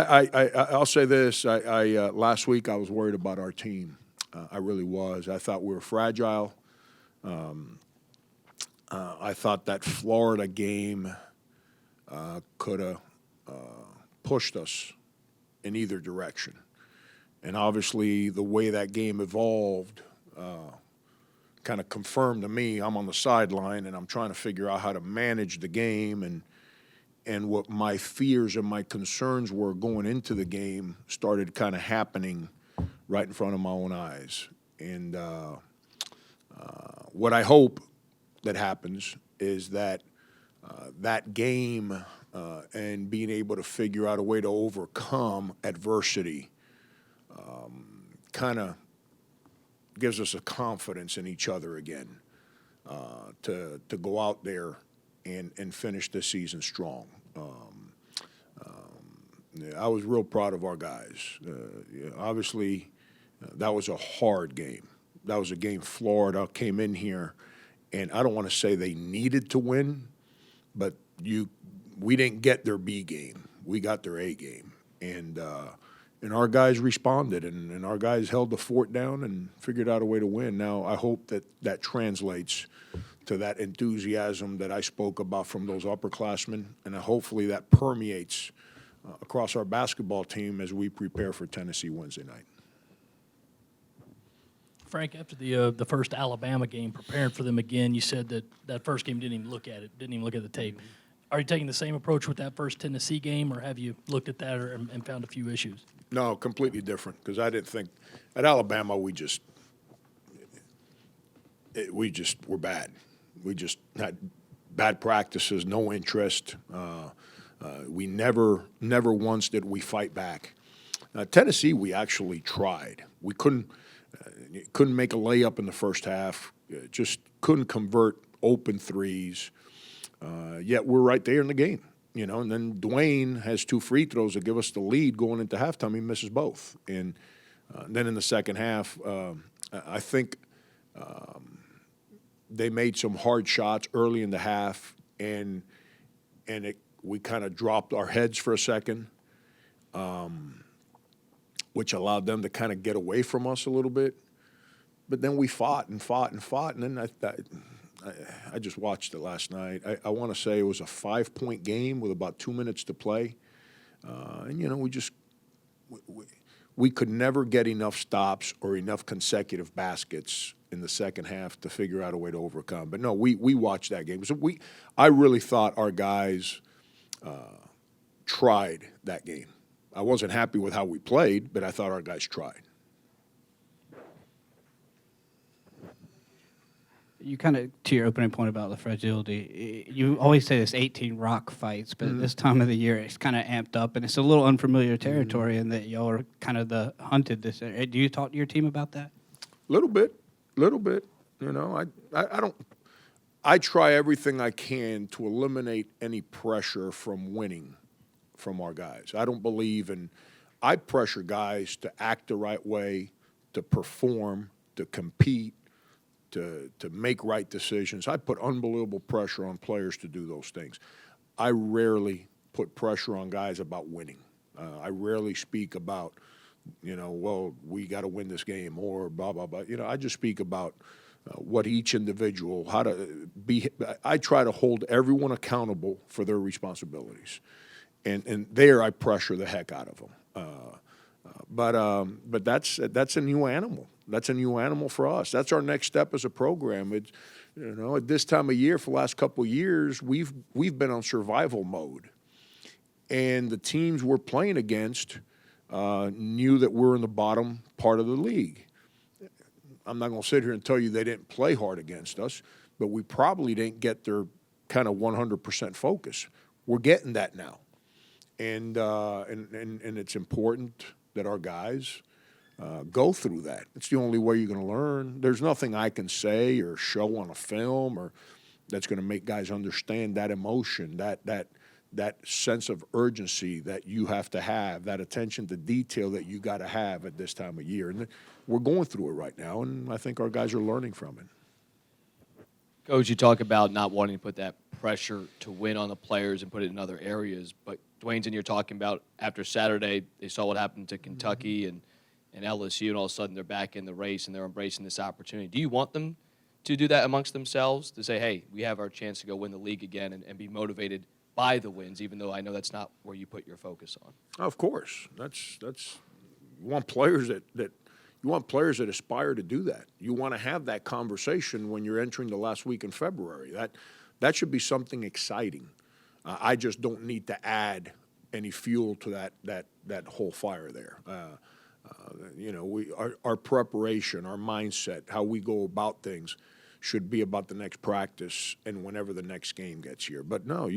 I'll say this. Last week I was worried about our team. I really was. I thought we were fragile. I thought that Florida game could have pushed us in either direction. And obviously, the way that game evolved kind of confirmed to me I'm on the sideline and I'm trying to figure out how to manage the game and what my fears and my concerns were going into the game started kind of happening right in front of my own eyes. And what I hope that happens is that that game and being able to figure out a way to overcome adversity kind of gives us a confidence in each other again to go out there and finish this season strong. Yeah, I was real proud of our guys. Obviously, that was a hard game. That was a game Florida came in here, and I don't want to say they needed to win, but we didn't get their B game. We got their A game, and our guys responded, and our guys held the fort down and figured out a way to win. Now, I hope that translates to that enthusiasm that I spoke about from those upperclassmen, and hopefully that permeates across our basketball team as we prepare for Tennessee Wednesday night. Frank, after the first Alabama game, preparing for them again, you said that first game didn't even look at it, didn't even look at the tape. Are you taking the same approach with that first Tennessee game, or have you looked at that and found a few issues? No, completely different, because I didn't think – at Alabama, we just were bad. We just had bad practices, no interest. We never once did we fight back. Tennessee, we actually tried. We couldn't make a layup in the first half. Just couldn't convert open threes. Yet we're right there in the game, And then Dwayne has 2 free throws that give us the lead going into halftime. He misses both, and then in the second half, I think they made some hard shots early in the half, and we kind of dropped our heads for a second, which allowed them to kind of get away from us a little bit. But then we fought, and then I just watched it last night. I want to say it was a 5-point game with about 2 minutes to play. And, we could never get enough stops or enough consecutive baskets in the second half to figure out a way to overcome. But, no, we watched that game. So I really thought our guys tried that game. I wasn't happy with how we played, but I thought our guys tried. You kind of, to your opening point about the fragility, you always say this 18 rock fights, but at this time of the year it's kind of amped up, and it's a little unfamiliar territory in that y'all are kind of the hunted this area. Do you talk to your team about that? Little bit. I try everything I can to eliminate any pressure from winning from our guys. I don't believe in – I pressure guys to act the right way, to perform, to compete, to make right decisions. I put unbelievable pressure on players to do those things. I rarely put pressure on guys about winning. I rarely speak about, well, we got to win this game or blah, blah, blah. I just speak about what each individual, how to be. I try to hold everyone accountable for their responsibilities. And there I pressure the heck out of them. But that's a new animal. That's a new animal for us. That's our next step as a program. It's, at this time of year for the last couple of years, we've been on survival mode, and the teams we're playing against knew that we're in the bottom part of the league. I'm not going to sit here and tell you they didn't play hard against us, but we probably didn't get their kind of 100% focus. We're getting that now, and it's important that our guys go through that. It's the only way you're going to learn. There's nothing I can say or show on a film or that's going to make guys understand that emotion, that sense of urgency that you have to have, that attention to detail that you got to have at this time of year. And we're going through it right now, and I think our guys are learning from it. Coach, you talk about not wanting to put that pressure to win on the players and put it in other areas, but Dwayne's in here talking about after Saturday, they saw what happened to Kentucky and LSU, and all of a sudden they're back in the race and they're embracing this opportunity. Do you want them to do that amongst themselves, to say, hey, we have our chance to go win the league again and be motivated by the wins, even though I know that's not where you put your focus on? Of course, that's you want players that aspire to do that. You want to have that conversation when you're entering the last week in February. That should be something exciting. I just don't need to add any fuel to that whole fire there. Our preparation, our mindset, how we go about things should be about the next practice and whenever the next game gets here. But no,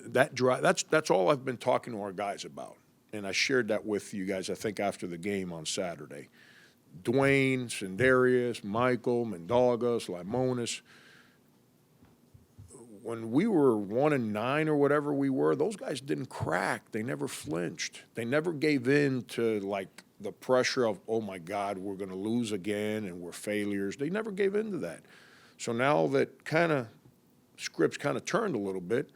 that's all I've been talking to our guys about. And I shared that with you guys, I think, after the game on Saturday. Dwayne, Sindarius, Michael, Mendogas, Limonis. When we were 1-9 or whatever we were, those guys didn't crack. They never flinched. They never gave in to, like, the pressure of, oh, my God, we're going to lose again and we're failures. They never gave in to that. So now that scripts kind of turned a little bit,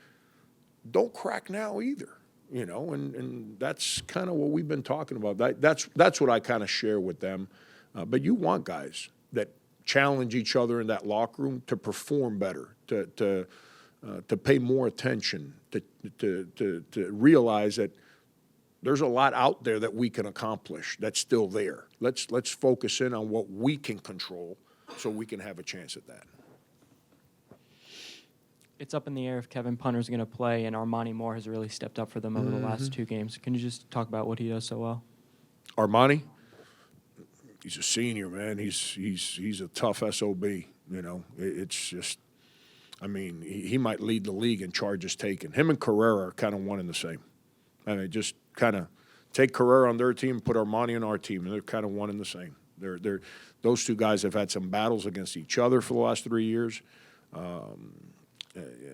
don't crack now either. And that's kind of what we've been talking about. That's what I kind of share with them. But you want guys that challenge each other in that locker room to perform better, to pay more attention, to realize that there's a lot out there that we can accomplish that's still there. Let's focus in on what we can control so we can have a chance at that. It's up in the air if Kevin Punter's going to play, and Armani Moore has really stepped up for them over the last 2 games. Can you just talk about what he does so well? Armani, he's a senior, man. He's a tough SOB. It's just, he might lead the league in charges taken. Him and Carrera are kind of one and the same. Just kind of take Carrera on their team, put Armani on our team, and they're kind of one and the same. Those two guys have had some battles against each other for the last 3 years.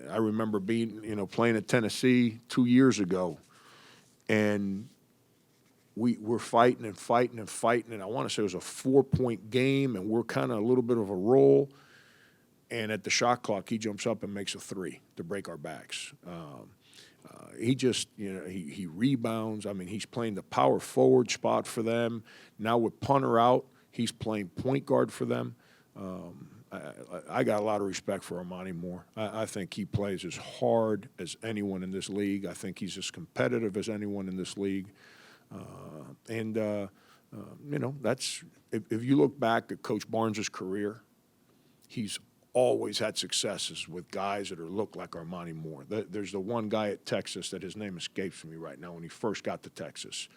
I remember playing at Tennessee 2 years ago, and we were fighting, and I want to say it was a 4-point game, and we're kind of a little bit of a roll. And at the shot clock, he jumps up and makes a 3 to break our backs. He just, he rebounds. He's playing the power forward spot for them. Now with Punter out, he's playing point guard for them. I got a lot of respect for Armani Moore. I think he plays as hard as anyone in this league. I think he's as competitive as anyone in this league. That's if you look back at Coach Barnes' career, he's always had successes with guys that look like Armani Moore. There's the one guy at Texas that his name escapes me right now when he first got to Texas.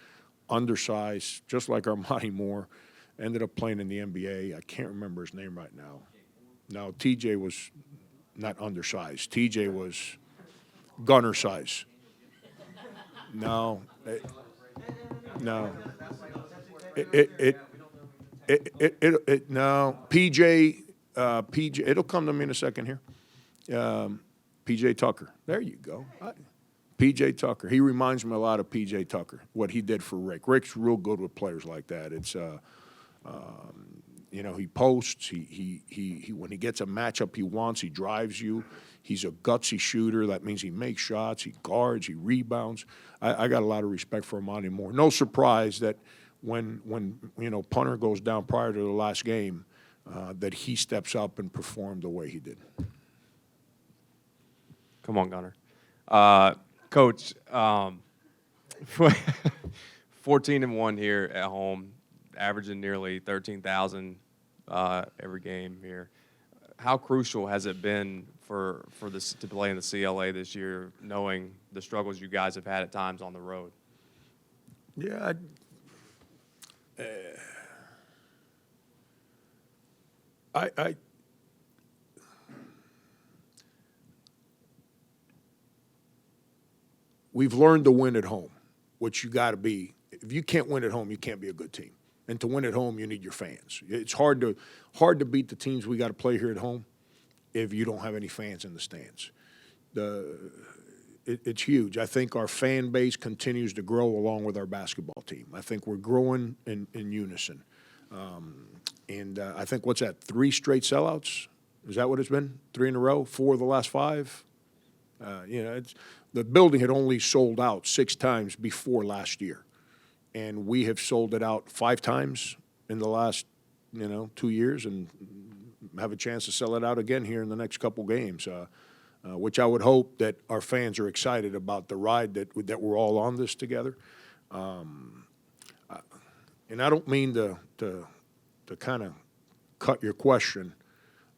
Undersized, just like Armani Moore, ended up playing in the NBA. I can't remember his name right now. No, TJ was not undersized. TJ was gunner size. No. No. No. PJ, it'll come to me in a second here. PJ Tucker. There you go. PJ Tucker. He reminds me a lot of PJ Tucker, what he did for Rick. Rick's real good with players like that. It's he posts. He when he gets a matchup he wants, he drives you. He's a gutsy shooter. That means he makes shots. He guards. He rebounds. I got a lot of respect for Armani Moore. No surprise that when Punter goes down prior to the last game, that he steps up and performed the way he did. Come on, Gunner. Coach, 14-1 here at home, averaging nearly 13,000 every game here. How crucial has it been for this to play in the CLA this year, knowing the struggles you guys have had at times on the road? Yeah, we've learned to win at home, which you got to be. If you can't win at home, you can't be a good team. And to win at home, you need your fans. It's hard to beat the teams we got to play here at home if you don't have any fans in the stands. It's huge. I think our fan base continues to grow along with our basketball team. I think we're growing in unison. I think, what's that, 3 straight sellouts? Is that what it's been? 3 in a row? 4 of the last 5? The building had only sold out 6 times before last year, and we have sold it out 5 times in the last 2 years, and have a chance to sell it out again here in the next couple games. Which I would hope that our fans are excited about the ride that we're all on this together. And I don't mean to kind of cut your question,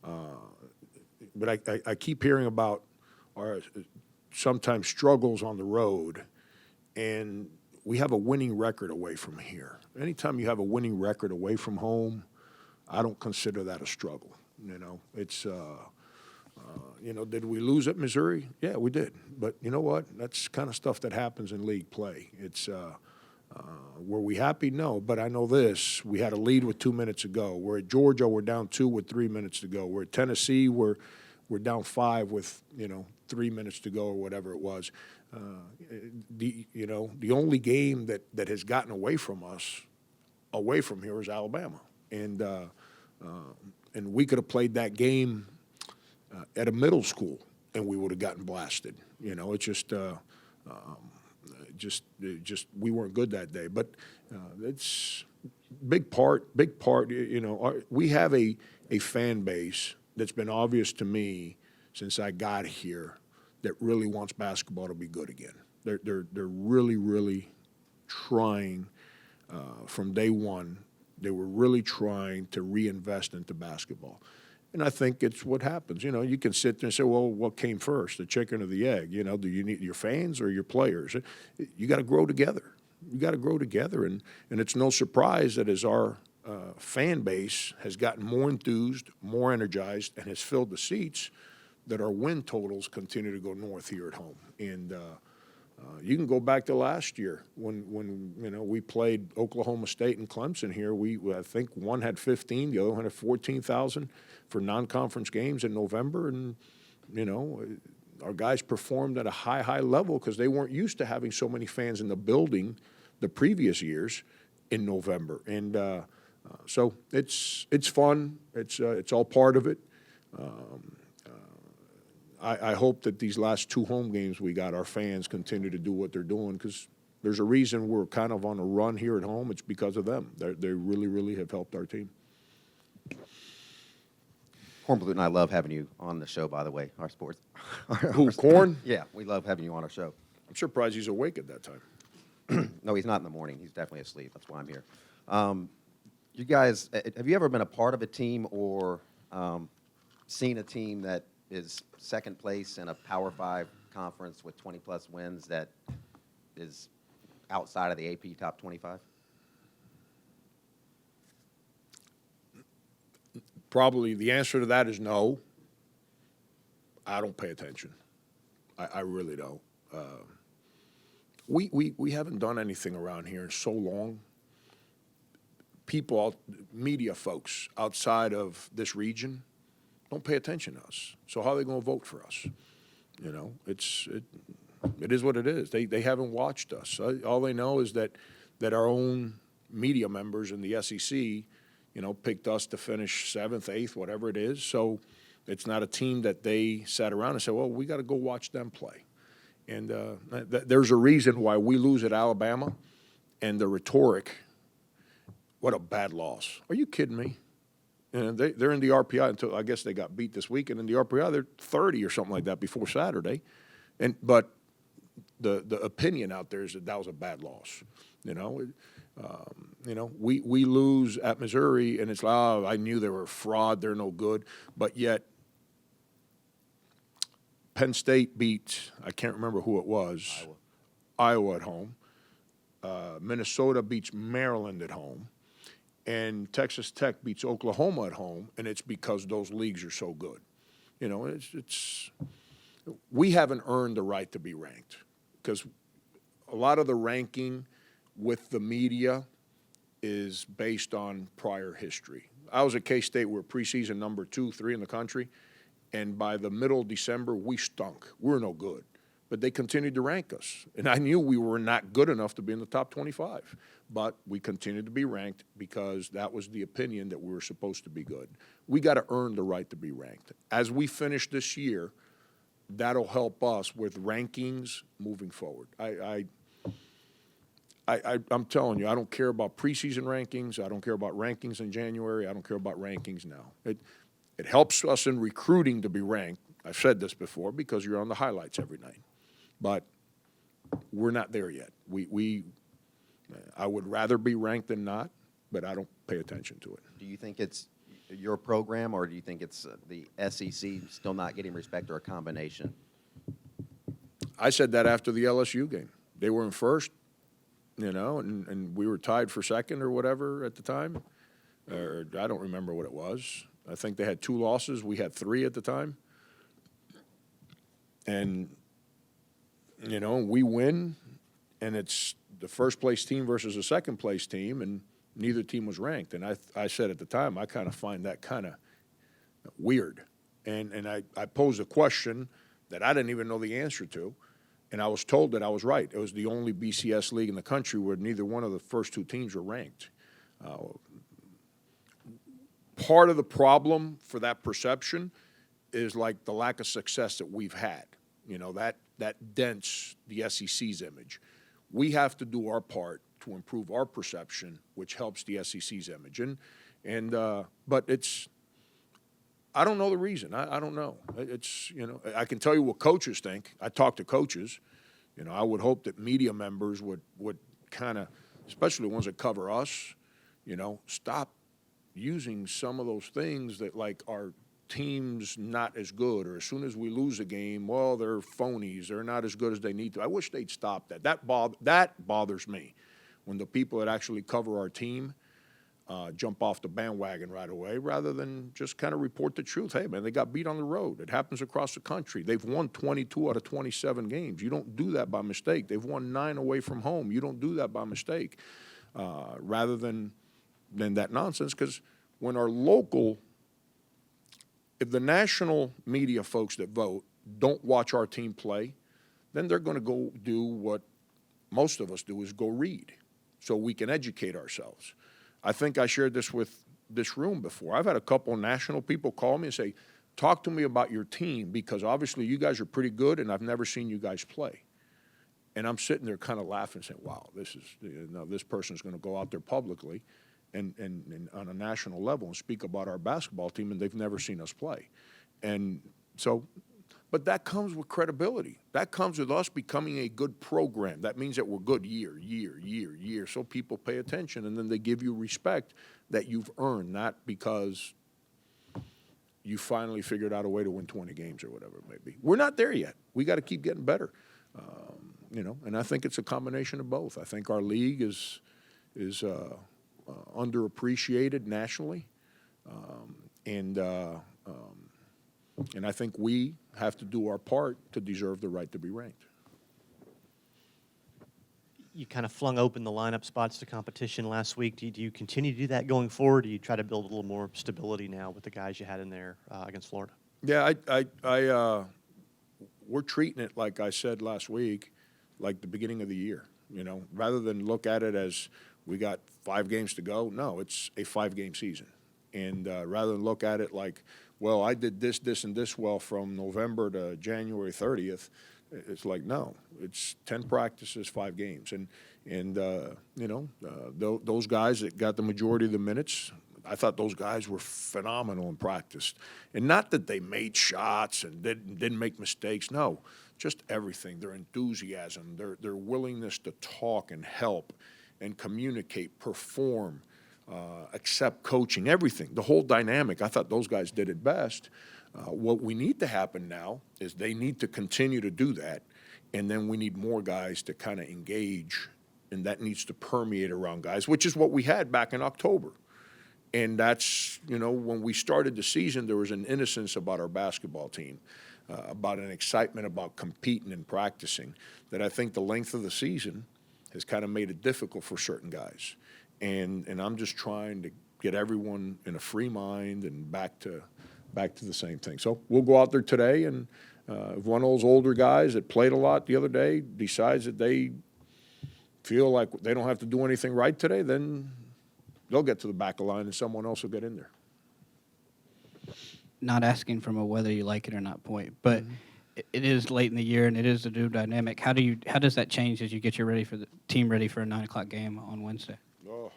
but I keep hearing about our sometimes struggles on the road, and we have a winning record away from here. Anytime you have a winning record away from home, I don't consider that a struggle. It's did we lose at Missouri? Yeah, we did. But you know what? That's kind of stuff that happens in league play. It's were we happy? No. But I know this: we had a lead with 2 minutes to go. We're at Georgia. We're down 2 with 3 minutes to go. We're at Tennessee. We're down 5 with 3 minutes to go or whatever it was. The only game that has gotten away from here is Alabama, and we could have played that game at a middle school, and we would have gotten blasted. It's just we weren't good that day. But it's big part. We have a fan base that's been obvious to me since I got here that really wants basketball to be good again. They're really, really trying from day one. They were really trying to reinvest into basketball. And I think it's what happens. You can sit there and say, well, what came first, the chicken or the egg? Do you need your fans or your players? You got to grow together. You got to grow together. And it's no surprise that as our fan base has gotten more enthused, more energized, and has filled the seats, that our win totals continue to go north here at home. And you can go back to last year when we played Oklahoma State and Clemson here. I think one had 15, the other one had 14,000 for non-conference games in November, and our guys performed at a high level because they weren't used to having so many fans in the building the previous years in November. And so it's fun. It's all part of it. I hope that these last 2 home games we got, our fans continue to do what they're doing, because there's a reason we're kind of on a run here at home. It's because of them. They really, really have helped our team. Corn Blue and I love having you on the show, by the way, our sports. Who, Corn? Yeah, we love having you on our show. I'm surprised he's awake at that time. No, he's not in the morning. He's definitely asleep. That's why I'm here. You guys, have you ever been a part of a team or seen a team that is second place in a Power 5 conference with 20-plus wins that is outside of the AP top 25? Probably the answer to that is no. I don't pay attention. I really don't. We haven't done anything around here in so long. People, media folks outside of this region don't pay attention to us. So how are they going to vote for us? It is what it is. They haven't watched us. All they know is that our own media members in the SEC, picked us to finish 7th, 8th, whatever it is. So it's not a team that they sat around and said, well, we got to go watch them play. And there's a reason why we lose at Alabama, and the rhetoric, what a bad loss. Are you kidding me? And they're in the RPI until I guess they got beat this week, and in the RPI they're 30 or something like that before Saturday. But the opinion out there is that was a bad loss. We lose at Missouri, and it's like, oh, I knew they were a fraud, they're no good. But yet Penn State beat, I can't remember who it was, Iowa at home. Minnesota beats Maryland at home. And Texas Tech beats Oklahoma at home, and it's because those leagues are so good. We haven't earned the right to be ranked, because a lot of the ranking with the media is based on prior history. I was at K-State, we were preseason number 2, 3 in the country, and by the middle of December, we stunk. We were no good. But they continued to rank us. And I knew we were not good enough to be in the top 25. But we continued to be ranked because that was the opinion that we were supposed to be good. We got to earn the right to be ranked. As we finish this year, that'll help us with rankings moving forward. I'm telling you, I don't care about preseason rankings. I don't care about rankings in January. I don't care about rankings now. It helps us in recruiting to be ranked. I've said this before because you're on the highlights every night. But we're not there yet. I would rather be ranked than not, but I don't pay attention to it. Do you think it's your program, or do you think it's the SEC still not getting respect, or a combination? I said that after the LSU game. They were in first, and we were tied for second or whatever at the time. Or I don't remember what it was. I think they had 2 losses. We had 3 at the time. And, we win, and it's the first place team versus the second place team, and neither team was ranked. And I said at the time, I kind of find that kind of weird. And I posed a question that I didn't even know the answer to, and I was told that I was right. It was the only BCS league in the country where neither one of the first 2 teams were ranked. Part of the problem for that perception is like the lack of success that we've had. That dents the SEC's image. We have to do our part to improve our perception, which helps the SEC's image. But I don't know the reason. I don't know. I can tell you what coaches think. I talk to coaches. I would hope that media members would kind of, especially the ones that cover us, stop using some of those things that like our team's not as good, or as soon as we lose a game, well, they're phonies. They're not as good as they need to. I wish they'd stop that. That bothers me when the people that actually cover our team jump off the bandwagon right away rather than just kind of report the truth. Hey, man, they got beat on the road. It happens across the country. They've won 22 out of 27 games. You don't do that by mistake. They've won 9 away from home. You don't do that by mistake. Rather than that nonsense, because when our local – if the national media folks that vote don't watch our team play, then they're going to go do what most of us do, is go read so we can educate ourselves. I think I shared this with this room before. I've had a couple national people call me and say, talk to me about your team, because obviously you guys are pretty good and I've never seen you guys play. And I'm sitting there kind of laughing saying, wow, this person's going to go out there publicly and on a national level and speak about our basketball team, and they've never seen us play. And so, but that comes with credibility. That comes with us becoming a good program. That means that we're good year. So people pay attention, and then they give you respect that you've earned, not because you finally figured out a way to win 20 games or whatever it may be. We're not there yet. We got to keep getting better, and I think it's a combination of both. I think our league is underappreciated nationally, and I think we have to do our part to deserve the right to be ranked. You kind of flung open the lineup spots to competition last week. Do you continue to do that going forward? Do you try to build a little more stability now with the guys you had in there against Florida? Yeah, we're treating it, like I said last week, like the beginning of the year. Rather than look at it as we got 5 games to go. No, it's a 5-game season. And rather than look at it like, well, I did this, and this well from November to January 30th, it's like, no, it's 10 practices, 5 games. And those guys that got the majority of the minutes, I thought those guys were phenomenal in practice. And not that they made shots and didn't make mistakes. No, just everything. Their enthusiasm, their willingness to talk and help and communicate, perform, accept coaching, everything. The whole dynamic, I thought those guys did it best. What we need to happen now is they need to continue to do that, and then we need more guys to kind of engage, and that needs to permeate around guys, which is what we had back in October. And that's, when we started the season, there was an innocence about our basketball team, about an excitement about competing and practicing, that I think the length of the season has kind of made it difficult for certain guys. And I'm just trying to get everyone in a free mind and back to the same thing. So we'll go out there today, and if one of those older guys that played a lot the other day decides that they feel like they don't have to do anything right today, then they'll get to the back of the line and someone else will get in there. Not asking from a whether you like it or not point, but it is late in the year and it is a new dynamic. How does that change as you get your team ready for a 9 o'clock game on Wednesday? Oh.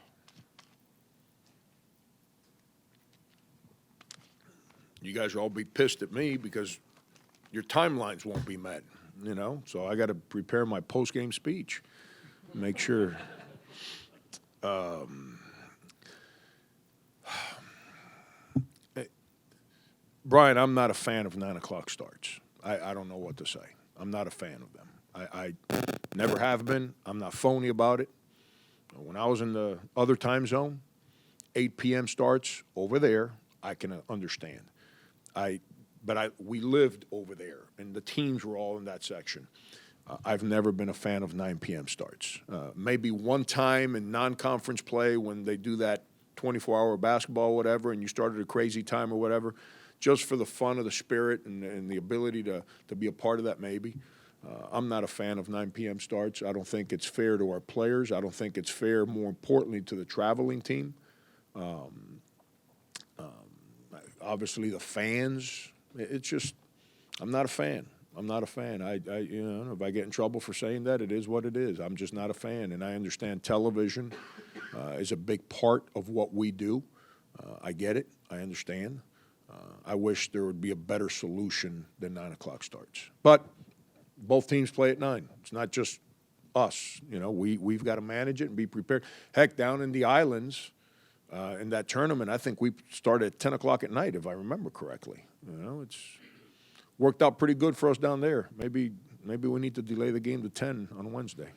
You guys will all be pissed at me because your timelines won't be met, you know? So I got to prepare my post-game speech, make sure. Brian, I'm not a fan of 9 o'clock starts. I don't know what to say. I'm not a fan of them. I never have been. I'm not phony about it. When I was in the other time zone, 8 p.m. starts over there, I can understand. But we lived over there, and the teams were all in that section. I've never been a fan of 9 p.m. starts. Maybe one time in non-conference play when they do that 24-hour basketball or whatever, and you started a crazy time or whatever, just for the fun of the spirit and the ability to be a part of that maybe. I'm not a fan of 9 p.m. starts. I don't think it's fair to our players. I don't think it's fair, more importantly, to the traveling team. Obviously, the fans. It's just, I'm not a fan. I'm not a fan. If I get in trouble for saying that, it is what it is. I'm just not a fan, and I understand television is a big part of what we do. I get it. I understand. I wish there would be a better solution than 9 o'clock starts. But both teams play at 9. It's not just us. You know, we've got to manage it and be prepared. Heck, down in the islands, in that tournament, I think we started at 10 o'clock at night, if I remember correctly. You know, it's worked out pretty good for us down there. Maybe we need to delay the game to 10 on Wednesday.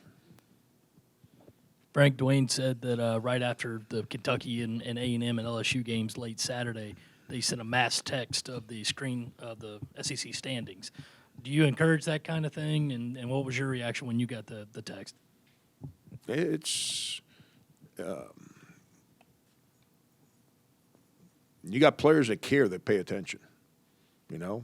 Frank, Dwayne said that right after the Kentucky and A&M and LSU games late Saturday, they sent a mass text of the screen of the SEC standings. Do you encourage that kind of thing? And what was your reaction when you got the text? It's you got players that care, that pay attention. You know,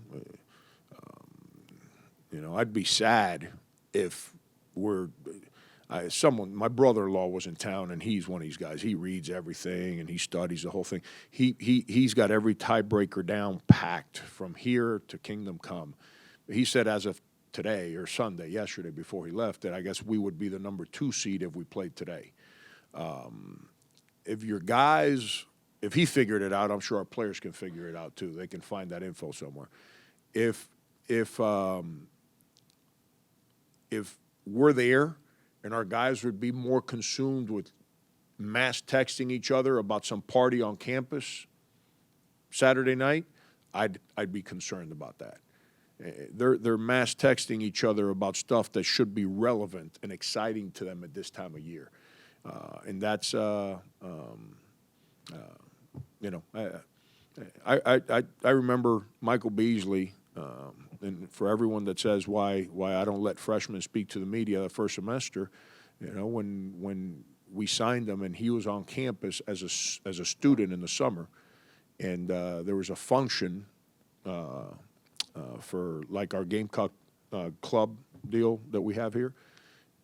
I'd be sad if my brother-in-law was in town, and he's one of these guys. He reads everything, and he studies the whole thing. He's got every tiebreaker down packed from here to Kingdom Come. He said as of today or Sunday, yesterday before he left, that I guess we would be the number 2 seed if we played today. If he figured it out, I'm sure our players can figure it out too. They can find that info somewhere. If we're there and our guys would be more consumed with mass texting each other about some party on campus Saturday night, I'd be concerned about that. They're mass texting each other about stuff that should be relevant and exciting to them at this time of year, and that's I remember Michael Beasley, and for everyone that says why I don't let freshmen speak to the media the first semester, when we signed him and he was on campus as a student in the summer, and there was a function for like our Gamecock club deal that we have here,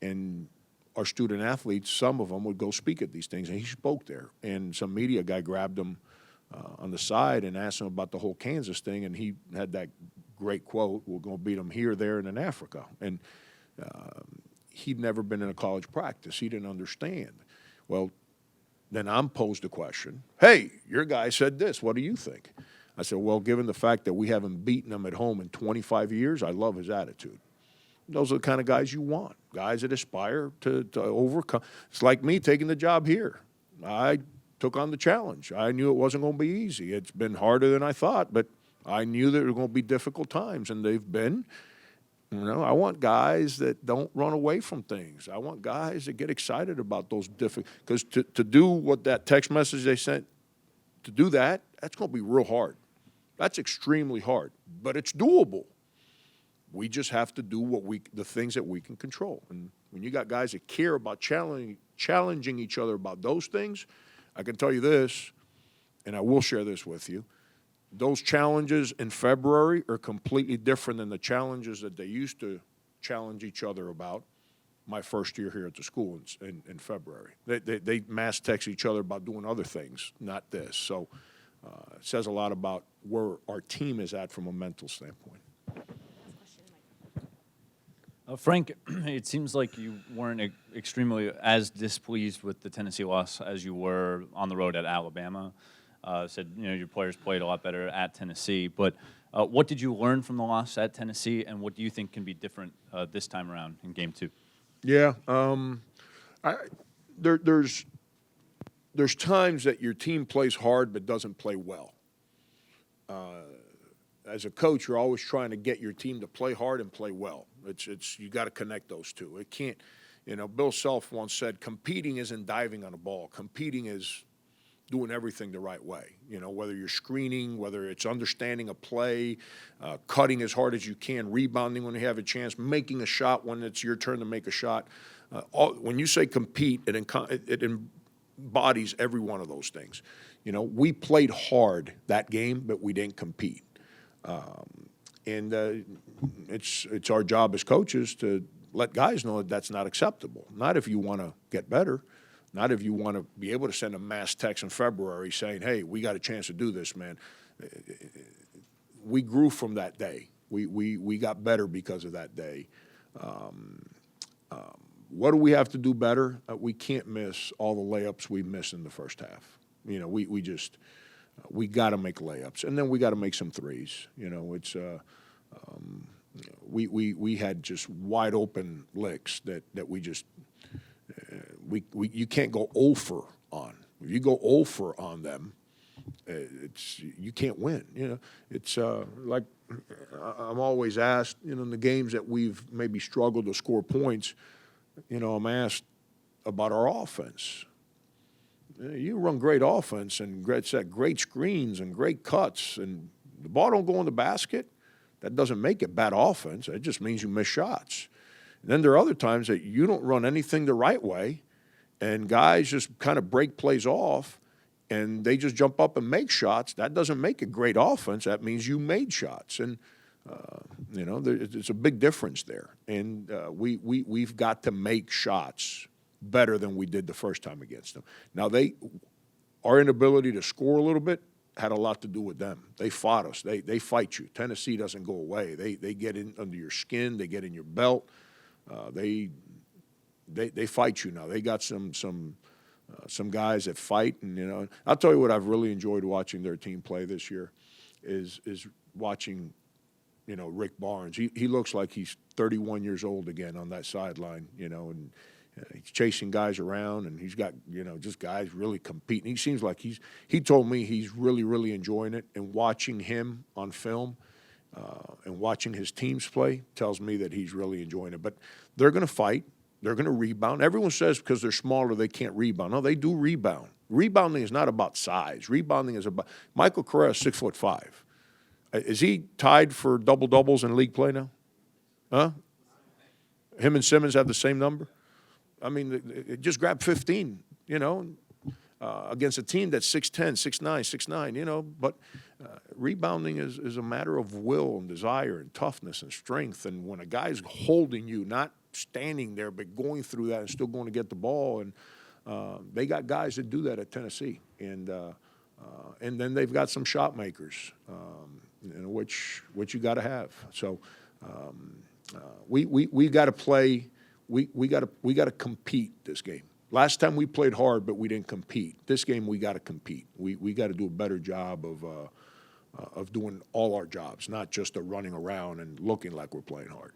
and our student athletes, some of them would go speak at these things, and he spoke there. And some media guy grabbed him on the side and asked him about the whole Kansas thing, and he had that great quote, "We're going to beat them here, there, and in Africa." And he'd never been in a college practice. He didn't understand. Well, then I'm posed a question. Hey, your guy said this. What do you think? I said, well, given the fact that we haven't beaten them at home in 25 years, I love his attitude. Those are the kind of guys you want, guys that aspire to overcome. It's like me taking the job here. I took on the challenge. I knew it wasn't going to be easy. It's been harder than I thought, but I knew there were going to be difficult times, and they've been. I want guys that don't run away from things. I want guys that get excited about those difficult, because to do what that text message they sent, to do that, that's going to be real hard. That's extremely hard, but it's doable. We just have to do the things that we can control. And when you got guys that care about challenging each other about those things, I can tell you this, and I will share this with you. Those challenges in February are completely different than the challenges that they used to challenge each other about my first year here at the school in February. They mass text each other about doing other things, not this. So it says a lot about where our team is at from a mental standpoint. Frank, it seems like you weren't extremely as displeased with the Tennessee loss as you were on the road at Alabama. Said your players played a lot better at Tennessee, but what did you learn from the loss at Tennessee, and what do you think can be different this time around in Game 2? Yeah, there's times that your team plays hard but doesn't play well. As a coach, you're always trying to get your team to play hard and play well. It's you got to connect those two. It can't, Bill Self once said, competing isn't diving on a ball. Competing is doing everything the right way. Whether you're screening, whether it's understanding a play, cutting as hard as you can, rebounding when you have a chance, making a shot when it's your turn to make a shot. When you say compete, it embodies every one of those things. We played hard that game, but we didn't compete. And it's our job as coaches to let guys know that that's not acceptable. Not if you want to get better, not if you want to be able to send a mass text in February saying, "Hey, we got a chance to do this, man." We grew from that day. We got better because of that day. What do we have to do better? We can't miss all the layups we missed in the first half. We got to make layups, and then we got to make some threes. We had just wide open licks that we just you can't go 0 for on. If you go 0 for on them, you can't win. It's like I'm always asked. In the games that we've maybe struggled to score points, I'm asked about our offense. You run great offense and great screens and great cuts, and the ball don't go in the basket. That doesn't make it bad offense. It just means you miss shots. And then there are other times that you don't run anything the right way, and guys just kind of break plays off, and they just jump up and make shots. That doesn't make it great offense. That means you made shots, and it's a big difference there. And we've got to make shots better than we did the first time against them. Now, our inability to score a little bit had a lot to do with them. They fought us. They fight you. Tennessee doesn't go away. They get in under your skin. They get in your belt. They fight you now. They got some guys that fight, and I'll tell you what I've really enjoyed watching their team play this year is watching Rick Barnes. He looks like he's 31 years old again on that sideline, and he's chasing guys around, and he's got, just guys really competing. He seems like he told me he's really, really enjoying it, and watching him on film and watching his teams play tells me that he's really enjoying it. But they're going to fight. They're going to rebound. Everyone says because they're smaller they can't rebound. No, they do rebound. Rebounding is not about size. Rebounding is about – Michael Correa is 6'5". Is he tied for double-doubles in league play now? Huh? Him and Simmons have the same number? I mean, it just grabbed 15, against a team that's 6'10", 6'9", 6'9", But rebounding is a matter of will and desire and toughness and strength. And when a guy's holding you, not standing there, but going through that and still going to get the ball, and they got guys that do that at Tennessee. And then they've got some shot makers, which you got to have. So we got to play. We got to compete this game. Last time we played hard, but we didn't compete. This game we got to compete. We got to do a better job of doing all our jobs, not just running around and looking like we're playing hard.